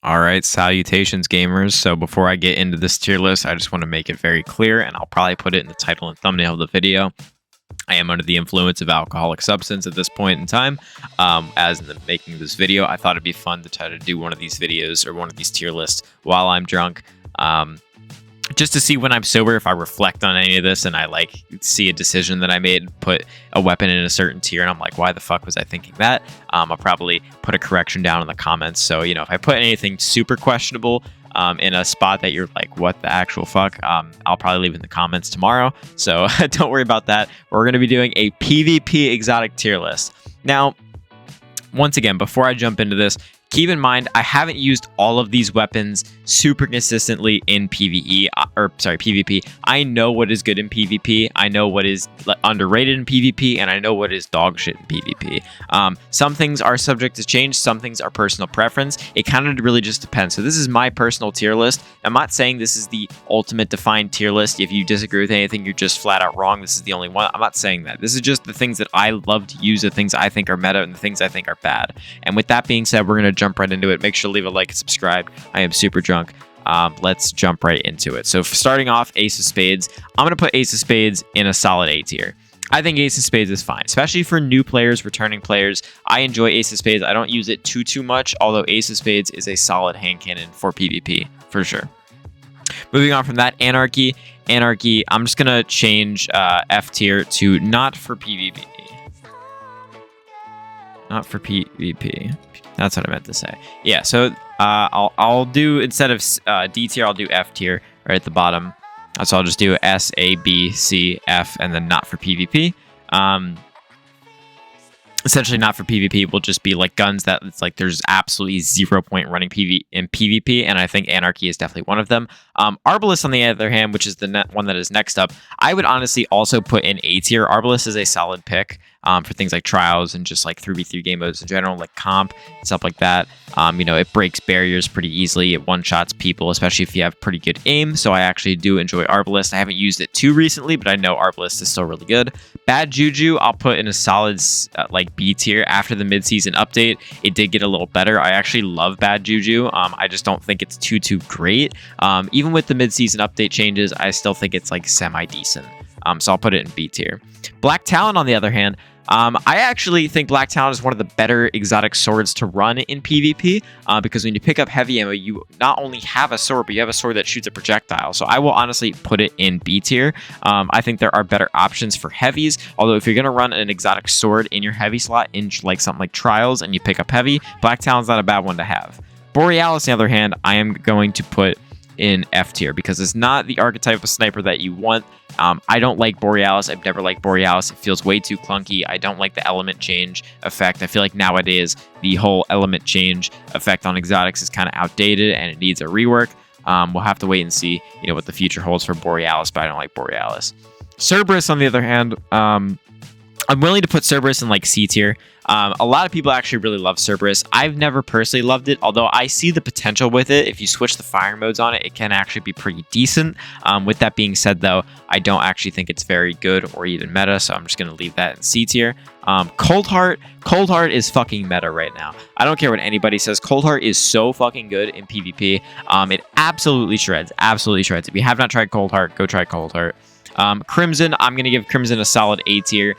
All right, salutations, gamers. So before I get into this tier list, I just want to make it very clear, and I'll probably put it in the title and thumbnail of the video. I am under the influence of alcoholic substance at this point in time. As in making this video, I thought it'd be fun to try to do one of these videos or one of these tier lists while I'm drunk. Just to see when I'm sober, if I reflect on any of this and I see a decision that I made, put a weapon in a certain tier, and I'm like, why the fuck was I thinking that? I'll probably put a correction down in the comments. So, if I put anything super questionable in a spot that you're like, what the actual fuck, I'll probably leave in the comments tomorrow. So don't worry about that. We're going to be doing a PvP exotic tier list. Now, once again, before I jump into this, keep in mind, I haven't used all of these weapons super consistently in PvP. I know what is good in PvP. I know what is underrated in PvP, and I know what is dog shit in PvP. Some things are subject to change. Some things are personal preference. It kind of really just depends. So this is my personal tier list. I'm not saying this is the ultimate defined tier list. If you disagree with anything, you're just flat out wrong. This is the only one. I'm not saying that. This is just the things that I love to use, the things I think are meta, and the things I think are bad. And with that being said, we're going to jump right into it. Make sure to leave a like and subscribe. I am super drunk. Let's jump right into it. So starting off, Ace of Spades. I'm going to put Ace of Spades in a solid A tier. I think Ace of Spades is fine, especially for new players, returning players. I enjoy Ace of Spades. I don't use it too much, although Ace of Spades is a solid hand cannon for PvP, for sure. Moving on from that, Anarchy. Anarchy, I'm just going to change F tier to not for PvP. Not for PvP. That's what I meant to say. Yeah, so I'll do, instead of D tier, I'll do F tier right at the bottom. So I'll just do S, A, B, C, F, and then not for PvP. Essentially, not for PvP will just be like guns that it's like there's absolutely 0 point running in PvP, and I think Anarchy is definitely one of them. Arbalest, on the other hand, which is the one that is next up, I would honestly also put in A tier. Arbalest is a solid pick for things like trials and just like 3v3 game modes in general, like comp and stuff like that. It breaks barriers pretty easily. It one-shots people, especially if you have pretty good aim. So I actually do enjoy Arbalest. I haven't used it too recently, but I know Arbalest is still really good. Bad Juju, I'll put in a solid B tier. After the mid-season update, it did get a little better. I actually love Bad Juju. I just don't think it's too great. Even with the mid-season update changes, I still think it's like semi-decent. So I'll put it in B tier. Black Talon, on the other hand, I actually think Black Talon is one of the better exotic swords to run in PvP because when you pick up heavy ammo, you not only have a sword, but you have a sword that shoots a projectile. So I will honestly put it in B tier. I think there are better options for heavies, although if you're going to run an exotic sword in your heavy slot in like something like Trials and you pick up heavy, Black Talon's not a bad one to have. Borealis, on the other hand, I am going to put in F tier because it's not the archetype of sniper that you want. I don't like Borealis. I've never liked Borealis. It feels way too clunky. I don't like the element change effect. I feel like nowadays the whole element change effect on exotics is kind of outdated and it needs a rework. We'll have to wait and see, what the future holds for Borealis, but I don't like Borealis. Cerberus, on the other hand, I'm willing to put Cerberus in like C tier. A lot of people actually really love Cerberus. I've never personally loved it, although I see the potential with it. If you switch the firing modes on it, it can actually be pretty decent. With that being said, though, I don't actually think it's very good or even meta, so I'm just going to leave that in C tier. Cold Heart is fucking meta right now. I don't care what anybody says. Cold Heart is so fucking good in PvP. It absolutely shreds. If you have not tried Cold Heart, go try Cold Heart. Crimson, I'm going to give Crimson a solid A tier.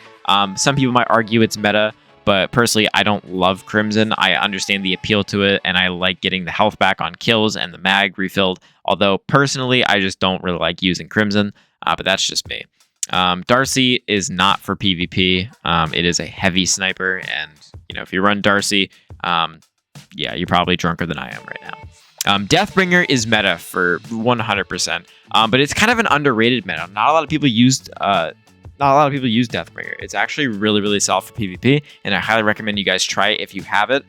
Some people might argue it's meta, but personally, I don't love Crimson. I understand the appeal to it, and I like getting the health back on kills and the mag refilled. Although, personally, I just don't really like using Crimson, but that's just me. Darcy is not for PvP. It is a heavy sniper, and, if you run Darcy, yeah, you're probably drunker than I am right now. Deathbringer is meta for 100%, but it's kind of an underrated meta. Not a lot of people use Deathbringer. It's actually really solid for PvP, and I highly recommend you guys try it if you have it.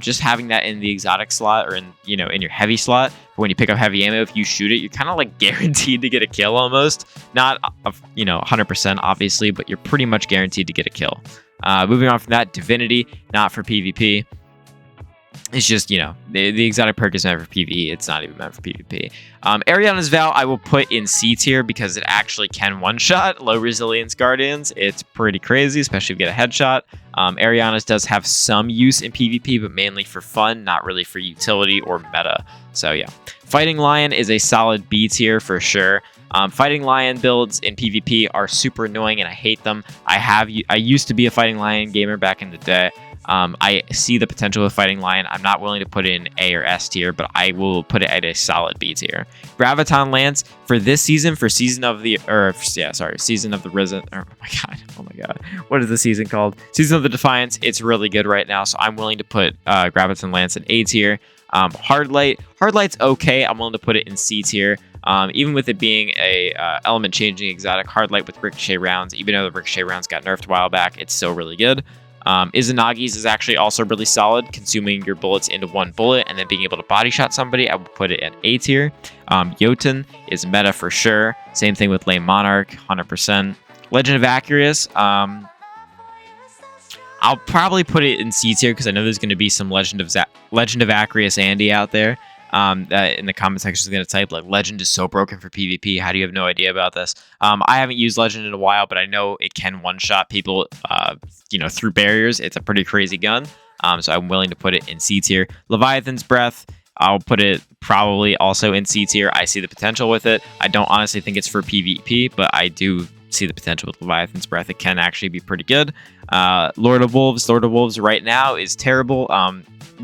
Just having that in the exotic slot or in your heavy slot, for when you pick up heavy ammo, if you shoot it, you're kind of like guaranteed to get a kill almost. Not 100% obviously, but you're pretty much guaranteed to get a kill. Moving on from that, Divinity, not for PvP. It's just, the exotic perk is meant for PvE. It's not even meant for PvP. Ariana's Vow I will put in C tier because it actually can one-shot low resilience guardians. It's pretty crazy, especially if you get a headshot. Ariana's does have some use in PvP, but mainly for fun, not really for utility or meta. So yeah. Fighting Lion is a solid B tier for sure. Fighting Lion builds in PvP are super annoying and I hate them. I used to be a Fighting Lion gamer back in the day. I see the potential of Fighting Lion. I'm not willing to put it in A or S tier, but I will put it at a solid B tier. Graviton Lance for this season, for Season of the Risen. Oh my god. What is the season called? Season of the Defiance. It's really good right now, so I'm willing to put Graviton Lance in A tier. Hardlight's okay. I'm willing to put it in C tier. Even with it being a element changing exotic, Hardlight with ricochet rounds, even though the ricochet rounds got nerfed a while back, it's still really good. Izanagi's is actually also really solid, consuming your bullets into one bullet and then being able to body shot somebody. I would put it at A tier. Jotun is meta for sure. Same thing with Lame Monarch, 100%. Legend of Acurius, I'll probably put it in C tier because I know there's going to be some Legend of Acurius Andy out there. That in the comment section is going to type like Legend is so broken for PvP. How do you have no idea about this? I haven't used Legend in a while, but I know it can one-shot people, through barriers. It's a pretty crazy gun. So I'm willing to put it in C tier. Leviathan's Breath, I'll put it probably also in C tier. I see the potential with it. I don't honestly think it's for PvP, but I do see the potential with Leviathan's Breath. It can actually be pretty good. Lord of Wolves right now is terrible.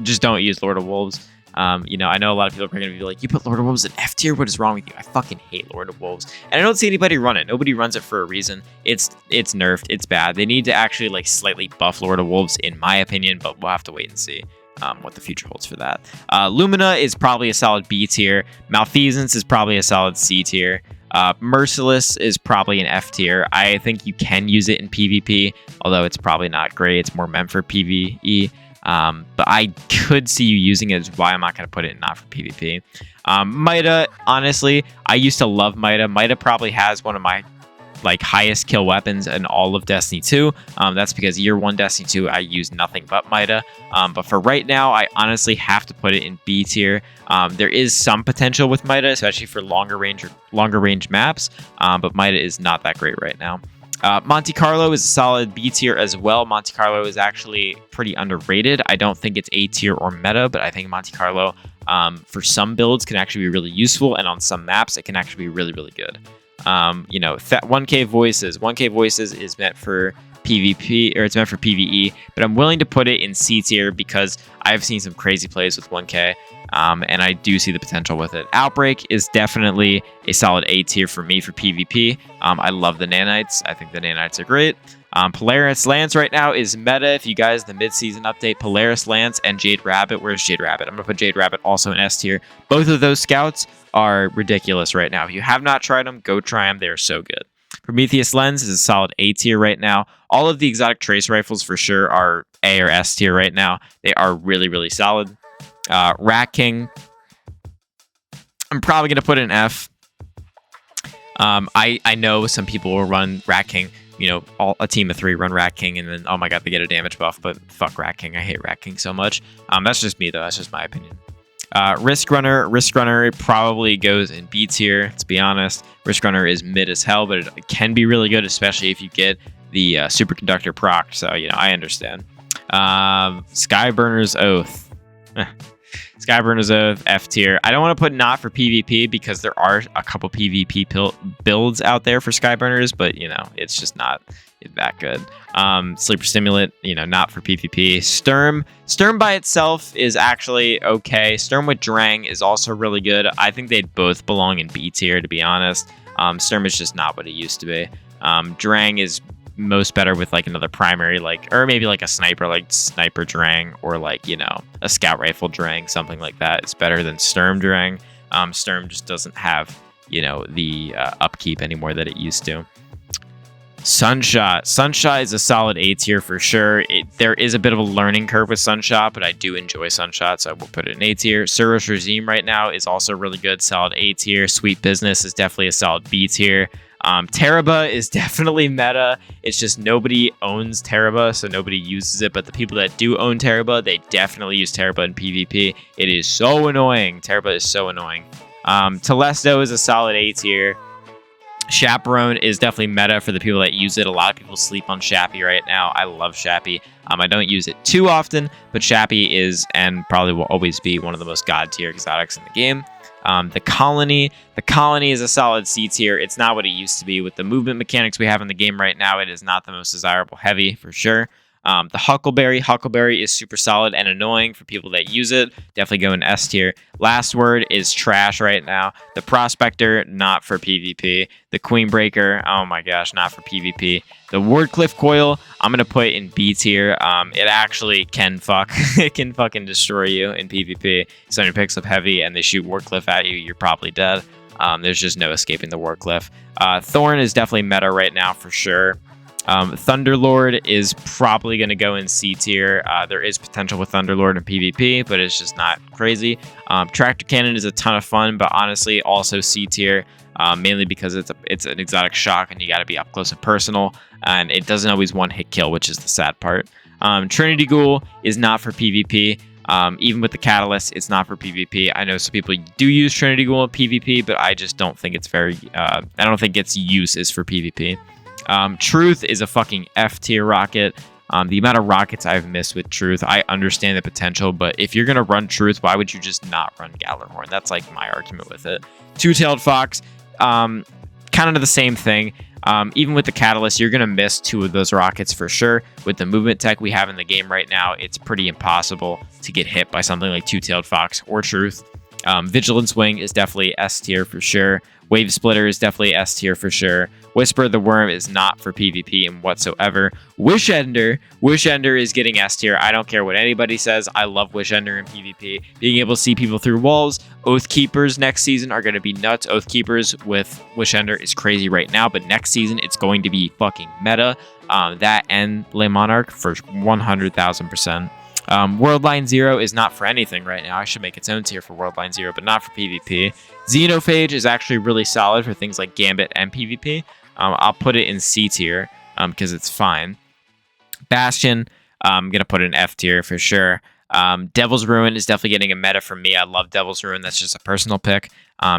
Just don't use Lord of Wolves. I know a lot of people are going to be like, you put Lord of Wolves in F tier? What is wrong with you? I fucking hate Lord of Wolves. And I don't see anybody run it. Nobody runs it for a reason. It's nerfed. It's bad. They need to actually slightly buff Lord of Wolves, in my opinion, but we'll have to wait and see what the future holds for that. Lumina is probably a solid B tier. Malfeasance is probably a solid C tier. Merciless is probably an F tier. I think you can use it in PvP, although it's probably not great. It's more meant for PvE. But I could see you using it, is why I'm not going to put it in not for PvP. Mida, honestly, I used to love Mida. Mida probably has one of my highest kill weapons in all of Destiny 2. That's because year 1 Destiny 2, I use nothing but Mida. But for right now, I honestly have to put it in B tier. There is some potential with Mida, especially for longer range maps. But Mida is not that great right now. Monte Carlo is a solid B tier as well. Monte Carlo is actually pretty underrated. I don't think it's A tier or meta, but I think Monte Carlo, for some builds, can actually be really useful, and on some maps, it can actually be really, really good. 1K Voices. 1K Voices is meant for PvP, or it's meant for PvE, but I'm willing to put it in C tier because I've seen some crazy plays with 1K. And I do see the potential with it. Outbreak is definitely a solid A tier for me for PvP. I love the nanites. I think the nanites are great. Polaris Lance right now is meta. If you guys, the mid-season update, Polaris Lance and Jade Rabbit. Where's Jade Rabbit? I'm going to put Jade Rabbit also in S tier. Both of those scouts are ridiculous right now. If you have not tried them, go try them. They're so good. Prometheus Lens is a solid A tier right now. All of the exotic trace rifles for sure are A or S tier right now. They are really, really solid. Rat King, I'm probably going to put in F. I know some people will run Rat King, a team of 3 run Rat King, and then, oh my god, they get a damage buff, but fuck Rat King. I hate Rat King so much. That's just me, though. That's just my opinion. Risk Runner probably goes in B tier, let's be honest. Risk Runner is mid as hell, but it can be really good, especially if you get the Superconductor proc, so, I understand. Skyburner's Oath. Skyburner's Oath, F tier. I don't want to put not for PvP because there are a couple PvP builds out there for Skyburners, but, it's just not that good. Sleeper Stimulant, not for PvP. Sturm by itself is actually okay. Sturm with Drang is also really good. I think they'd both belong in B tier, to be honest. Sturm is just not what it used to be. Drang is most better with another primary, or maybe a sniper, Sniper Drang, or a scout rifle Drang, something like that. It's better than Sturm Drang. Sturm just doesn't have the upkeep anymore that it used to. Sunshot is a solid A tier for sure. There is a bit of a learning curve with Sunshot, but I do enjoy Sunshot, so I will put it in A tier. Suros Regime right now is also really good, solid A tier. Sweet Business is definitely a solid B tier. Teraba is definitely meta. It's just nobody owns Teraba, so nobody uses it. But the people that do own Teraba, they definitely use Teraba in PvP. It is so annoying. Teraba is so annoying. Telesto is a solid A tier. Chaperone is definitely meta for the people that use it. A lot of people sleep on Chappie right now. I love Chappie. I don't use it too often, but Chappie is and probably will always be one of the most god tier exotics in the game. The Colony is a solid C tier. It's not what it used to be. With the movement mechanics we have in the game right now, it is not the most desirable heavy for sure. The Huckleberry is super solid and annoying for people that use it. Definitely go in S tier. Last Word is trash right now. The Prospector, not for PvP. The Queenbreaker, oh my gosh, not for PvP. The Wardcliff Coil, I'm going to put in B tier. It actually can fuck. It can fucking destroy you in PvP. Someone picks up heavy and they shoot Wardcliff at you, you're probably dead. There's just no escaping the Wardcliff. Thorn is definitely meta right now for sure. Thunderlord is probably going to go in C tier. There is potential with Thunderlord in PvP, but it's just not crazy. Tractor Cannon is a ton of fun, but honestly also C tier, mainly because it's an exotic shock and you got to be up close and personal, and it doesn't always one-hit kill, which is the sad part. Trinity Ghoul is not for PvP. Even with the Catalyst, it's not for PvP. I know some people do use Trinity Ghoul in PvP, but I just don't think it's very... I don't think its use is for PvP. Truth is a fucking F tier rocket. The amount of rockets I've missed with Truth, I understand the potential, but if you're going to run Truth, why would you just not run Gallarhorn? That's like my argument with it. Two-tailed Fox, kind of the same thing. Even with the Catalyst, you're going to miss 2 of those rockets for sure. With the movement tech we have in the game right now, it's pretty impossible to get hit by something like Two-tailed Fox or Truth. Vigilance Wing is definitely S tier for sure. Wave Splitter is definitely S tier for sure. Whisper the Worm is not for PvP in whatsoever. Wishender is getting S tier. I don't care what anybody says. I love Wishender in PvP. Being able to see people through walls. Oath Keepers next season are going to be nuts. Oath Keepers with Wishender is crazy right now, but next season it's going to be fucking meta. That and Le Monarch for 100,000%. Worldline Zero is not for anything right now. I should make its own tier for Worldline Zero, but not for PvP. Xenophage is actually really solid for things like Gambit and PvP. I'll put it in C tier because it's fine. Bastion, I'm going to put it in F tier for sure. Devil's Ruin is definitely getting a meta from me. I love Devil's Ruin. That's just a personal pick.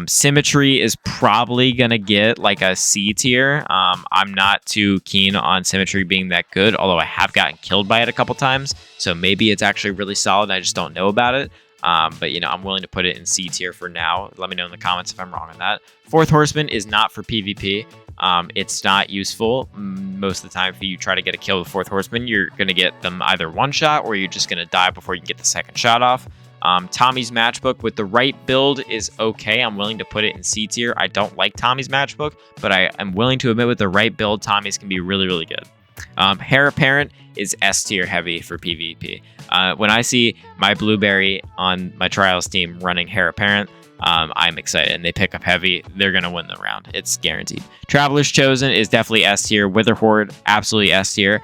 Symmetry is probably going to get like a C tier. I'm not too keen on Symmetry being that good, although I have gotten killed by it a couple times. So maybe it's actually really solid. I just don't know about it. But, you know, I'm willing to put it in C tier for now. Let me know in the comments if I'm wrong on that. Fourth Horseman is not for PvP. It's not useful. Most of the time, if you try to get a kill with Fourth Horseman, you're going to get them either one shot or you're just going to die before you can get the second shot off. Tommy's Matchbook with the right build is okay. I'm willing to put it in C tier. I don't like Tommy's Matchbook, but I am willing to admit with the right build, Tommy's can be really, really good. Heir Apparent is S tier heavy for PvP. When I see my Blueberry on my Trials team running Heir Apparent, I'm excited, and they pick up heavy. They're going to win the round. It's guaranteed. Traveler's Chosen is definitely S tier. Witherhoard, absolutely S tier.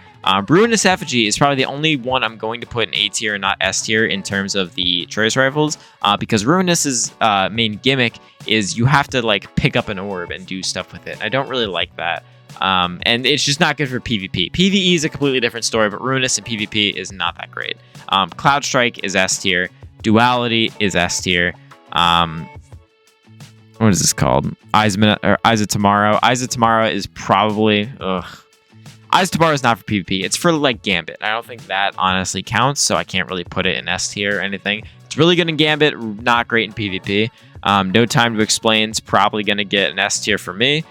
Ruinous Effigy is probably the only one I'm going to put in A tier and not S tier in terms of the choice rifles, because Ruinous's main gimmick is you have to like pick up an orb and do stuff with it. I don't really like that. And it's just not good for PvP. PvE is a completely different story, but Ruinous and PvP is not that great. Cloud Strike is S tier. Duality is S tier. What is this called? Eyes of Tomorrow. Eyes of Tomorrow is probably... Eyes of Tomorrow is not for PvP. It's for, like, Gambit. I don't think that honestly counts, so I can't really put it in S tier or anything. It's really good in Gambit, not great in PvP. No Time to Explain is probably going to get an S tier for me.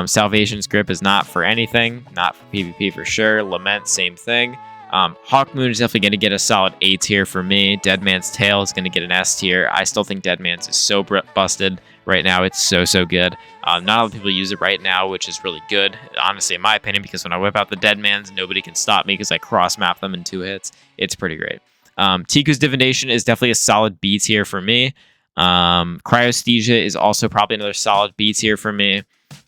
Salvation's Grip is not for anything. Not for PvP for sure. Lament, same thing. Hawkmoon is definitely going to get a solid A tier for me. Deadman's Tail is going to get an S tier. I still think Deadman's is so busted right now. It's so good. Not a lot of people use it right now, which is really good, honestly, in my opinion, because when I whip out the Deadman's, nobody can stop me because I cross-map them in 2 hits. It's pretty great. Tiku's Divination is definitely a solid B tier for me. Cryosthesia is also probably another solid B tier for me.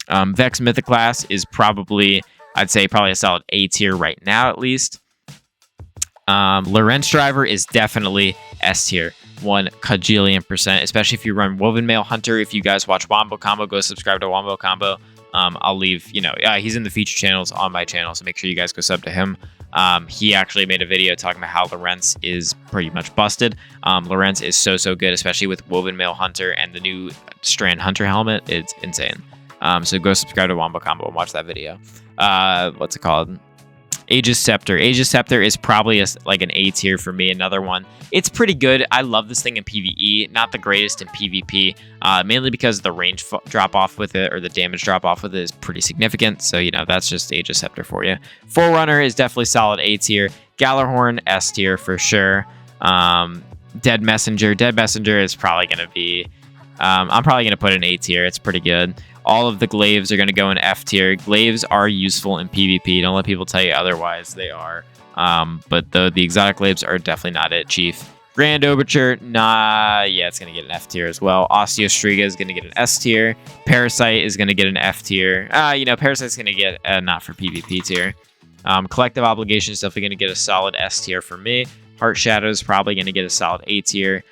Vex Mythoclast is probably, I'd say, probably a solid A tier right now, at least. Lorentz Driver is definitely S tier, 1 kajillion %, especially if you run Woven Mail Hunter. If you guys watch Wombo Combo, go subscribe to Wombo Combo. I'll leave, he's in the feature channels on my channel, so make sure you guys go sub to him. He actually made a video talking about how Lorenz is pretty much busted. Lorenz is so good, especially with Woven Mail Hunter and the new Strand Hunter helmet. It's insane. So go subscribe to Wombo Combo and watch that video. What's it called? Aegis Scepter. Aegis Scepter is probably like an A tier for me. Another one. It's pretty good. I love this thing in PvE. Not the greatest in PvP, mainly because the range drop off with it, or the damage drop off with it, is pretty significant. So, that's just Aegis Scepter for you. Forerunner is definitely solid A tier. Gallarhorn, S tier for sure. Dead Messenger. Dead Messenger is probably going to be... I'm probably going to put an A tier. It's pretty good. All of the glaives are going to go in F tier. Glaives are useful in PvP. Don't let people tell you otherwise. They are. But the exotic glaives are definitely not it, Chief. Grand Overture, nah. Yeah, it's going to get an F tier as well. Osteostriga is going to get an S tier. Parasite is going to get an F tier. Parasite's going to get a not for PvP tier. Collective Obligation is definitely going to get a solid S tier for me. Heart Shadow is probably going to get a solid A tier.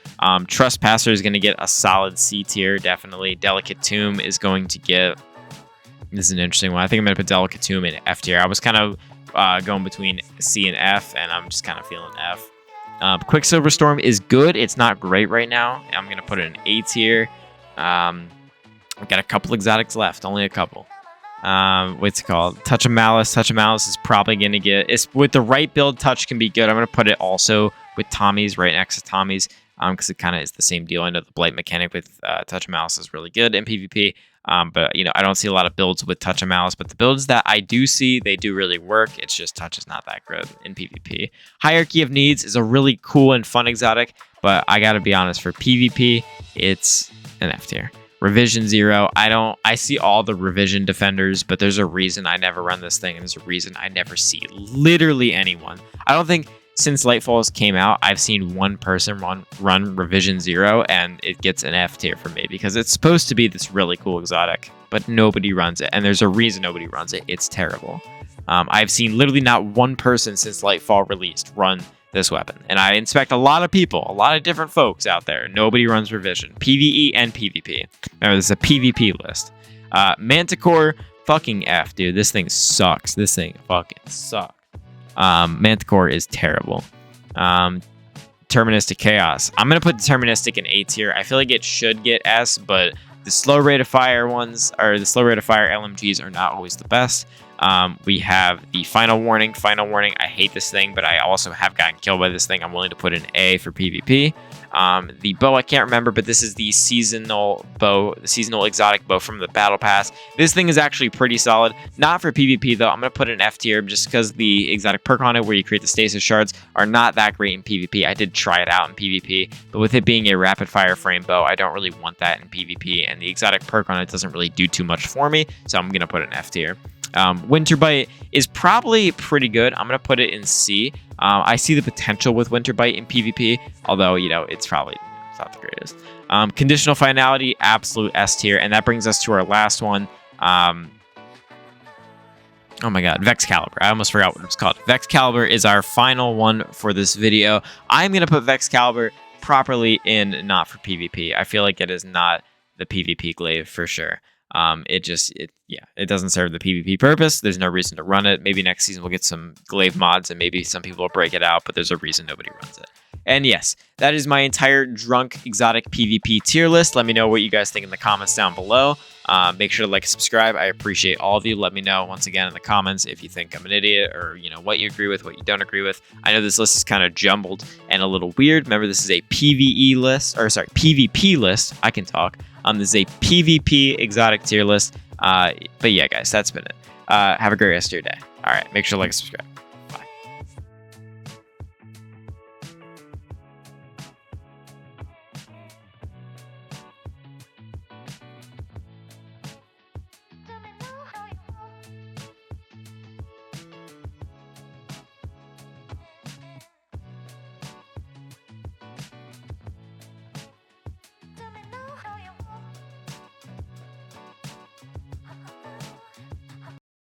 Trespasser is going to get a solid C tier, definitely. Delicate Tomb is going to get... This is an interesting one. I think I'm going to put Delicate Tomb in F tier. I was kind of going between C and F, and I'm just kind of feeling F. Quicksilver Storm is good. It's not great right now. I'm going to put it in A tier. I've got a couple exotics left. Only a couple. What's it called? Touch of Malice. Touch of Malice is probably going to get... with the right build, Touch can be good. I'm going to put it also with Tommy's, right next to Tommy's, because it kind of is the same deal. I know the Blight mechanic with Touch of Malice is really good in PvP, but, I don't see a lot of builds with Touch of Malice, but the builds that I do see, they do really work. It's just Touch is not that good in PvP. Hierarchy of Needs is a really cool and fun exotic, but I got to be honest, for PvP, it's an F tier. Revision 0. I see all the Revision defenders, but there's a reason I never run this thing, and there's a reason I never see literally anyone. I don't think since Lightfall came out, I've seen one person run Revision 0, and it gets an F tier for me, because it's supposed to be this really cool exotic, but nobody runs it, and there's a reason nobody runs it. It's terrible. I've seen literally not one person since Lightfall released run this weapon, and I inspect a lot of people, a lot of different folks out there. Nobody runs Revision, PvE and PvP. Remember, this is a PvP list. Manticore, fucking F, dude. This thing sucks. This thing fucking sucks. Manticore is terrible. Deterministic Chaos. I'm gonna put Deterministic in A tier. I feel like it should get S, but the slow rate of fire ones, or the slow rate of fire LMGs, are not always the best. We have the Final Warning. Final Warning, I hate this thing, but I also have gotten killed by this thing. I'm willing to put an A for PvP. The bow, I can't remember, but this is the seasonal bow, the seasonal exotic bow from the Battle Pass. This thing is actually pretty solid. Not for PvP, though. I'm going to put an F tier just because the exotic perk on it, where you create the stasis shards, are not that great in PvP. I did try it out in PvP, but with it being a rapid fire frame bow, I don't really want that in PvP, and the exotic perk on it doesn't really do too much for me, so I'm going to put an F tier. Winterbite is probably pretty good. I'm going to put it in C. I see the potential with Winterbite in PvP, although, it's probably it's not the greatest. Conditional Finality, absolute S tier. And that brings us to our last one. Oh my god, Vexcalibur. I almost forgot what it's called. Vexcalibur is our final one for this video. I'm going to put Vexcalibur properly in not for PvP. I feel like it is not the PvP glaive for sure. It doesn't serve the PvP purpose. There's no reason to run it. Maybe next season we'll get some glaive mods, and maybe some people will break it out, but there's a reason nobody runs it. And yes, that is my entire drunk exotic PvP tier list. Let me know what you guys think in the comments down below. Make sure to like and subscribe. I appreciate all of you. Let me know once again in the comments if you think I'm an idiot, or what you agree with, what you don't agree with. I know this list is kind of jumbled and a little weird. Remember, this is a PvP list. I can talk. This is a PvP exotic tier list. But yeah, guys, that's been it. Have a great rest of your day. All right, make sure to like and subscribe.